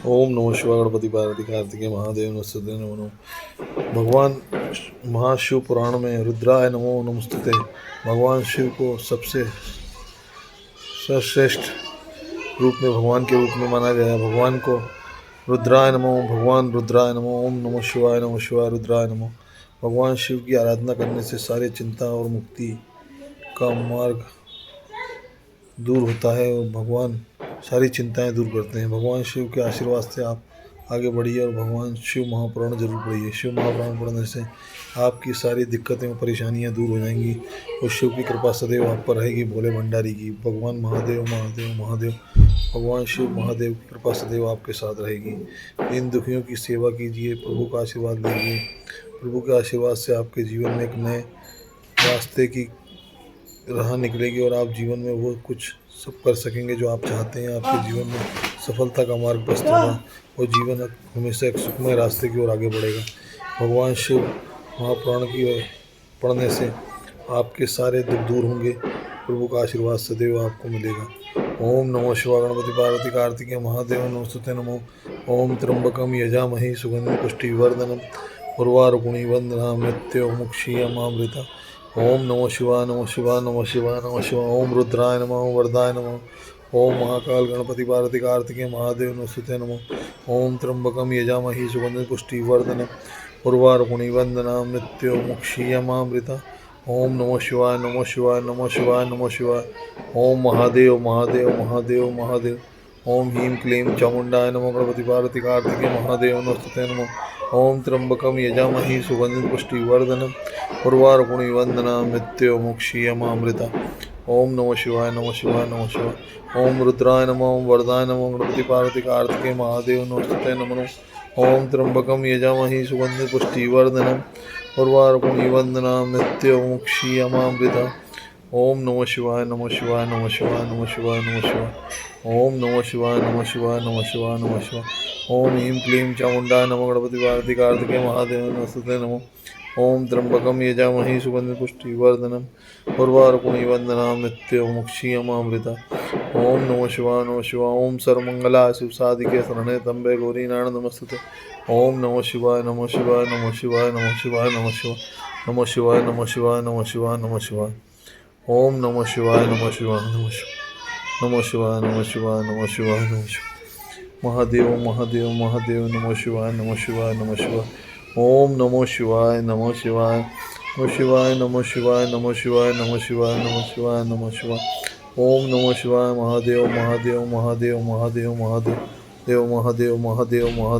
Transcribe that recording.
ओम नमः शिवाय गणपति पार्वती कार्तिकेय महादेव नमस्ते नमो नमः। भगवान महाशिव पुराण में रुद्राय नमो नमस्तुते भगवान शिव को सबसे सर्वश्रेष्ठ रूप में भगवान के रूप में माना गया है। भगवान को रुद्राय नमो, भगवान रुद्राय नमो, ओम नमः शिवाय रुद्राय नमो। भगवान शिव की आराधना करने से सारी चिंता और मुक्ति का मार्ग दूर होता है और भगवान सारी चिंताएं दूर करते हैं। भगवान शिव के आशीर्वाद से आप आगे बढ़िए और भगवान शिव महापुराण जरूर पढ़िए। शिव महापुराण पढ़ने से आपकी सारी दिक्कतें और परेशानियां दूर हो जाएंगी और शिव की कृपा सदैव आप पर रहेगी। भोले भंडारी की भगवान महादेव महादेव महादेव भगवान शिव महादेव की कृपा सदैव आपके साथ रहेगी। इन दुखियों की सेवा कीजिए, प्रभु का आशीर्वाद लीजिए। प्रभु के आशीर्वाद से आपके जीवन में एक नए रास्ते की राह निकलेगी और आप जीवन में वो कुछ सब कर सकेंगे जो आप चाहते हैं। आपके जीवन में सफलता का मार्ग प्रशस्त होगा और जीवन हमेशा एक सुखमय रास्ते की ओर आगे बढ़ेगा। भगवान शिव महापुराण की पढ़ने से आपके सारे दुख दूर होंगे। प्रभु का आशीर्वाद सदैव आपको मिलेगा। ओम नमः शिवाय गणपति पार्वती कार्तिकेय महादेव नमस्तुते नमो। ओम त्र्यंबकम यजामहि सुगंधिं पुष्टिवर्धनम् उर्वारुकमिव वन्दनामि मृत्युर्मुक्षीयमामृता। ओम नमः शिवाय नमः शिवाय नमः शिवाय नमः शिवाय। ओम रुद्राय नमः, ओम वरदाय नमः। ओम महाकाल गणपति पार्वती कार्तिकेय महादेव नमस्तुते नमः। ओम त्र्यंबकम यजामहि सुगंधिं पुष्टिवर्धनम् उर्वारुकमिव वन्दनामि मृत्युर्मुक्षीयमामृता। ओम नमः शिवाय नमः शिवाय नमः शिवाय नमः शिवाय। ओम महादेव महादेव महादेव महादेव। ओम ह्रीं क्लीं चामुंडाय नमः गणपति पार्वती कार्तिकेय महादेव नमस्तुते नमः। ओम त्र्यंबकम यजामहि सुगंधिं पुष्टिवर्धनम् उर्वारुकमिव वन्दनामि मृत्युर्मुक्षीयमामृता। ओम नमः शिवाय नमः शिवाय नमः शिवाय। ओम रुद्राय नमः, ओम वरदाय नमः गणपति पार्वती कार्तिकेय महादेव नमस्तुते नमः। ओम त्र्यंबकम यजामहि सुगंधिं पुष्टिवर्धनम् उर्वारुकमिव वन्दनामि मृत्युर्मुक्षीयमामृता। ओम नमः शिवाय नमः शिवाय नमः शिवाय नमः शिवाय नमः शिवाय। ओम नमः शिवाय नमः शिवाय नमः शिवाय नमः शिवाय। ओम ह्रीं क्लीं चामुंडाय नमः गणपति पार्वती कार्तिकेय महादेव नमस्तुते नमः। ओम त्र्यंबकम यजामहि सुगंधिं पुष्टिवर्धनम् उर्वारुकमिव वन्दनामि मृत्युर्मुक्षीयमामृता। ओम नमः शिवाय नमः शिवाय। ओम सर्वमंगला शिव साधिके शरण्ये त्र्यंबके गौरी नारायणी नमस्तुते। ओम नमः शिवाय नमः शिवाय नमः शिवाय नमः शिवाय नमः शिवाय नमः शिवाय नमः शिवाय नमः शिवाय नमः शिवाय। ओम नमः शिवाय नमः शिवाय नमः शिवाय नमः शिवाय नमः शिवाय नमः शिवाय नमः शिवाय। महादेव महादेव महादेव नमः शिवाय नमः शिवाय नमः शिवाय। ओम नमः शिवाय नमः शिवाय नमः शिवाय नमः शिवाय नमः शिवाय नमः शिवाय नमः शिवाय नमः शिवाय। ओम नमः शिवाय महादेव महादेव महादेव महादेव महादेव देव महादेव महादेव महादेव।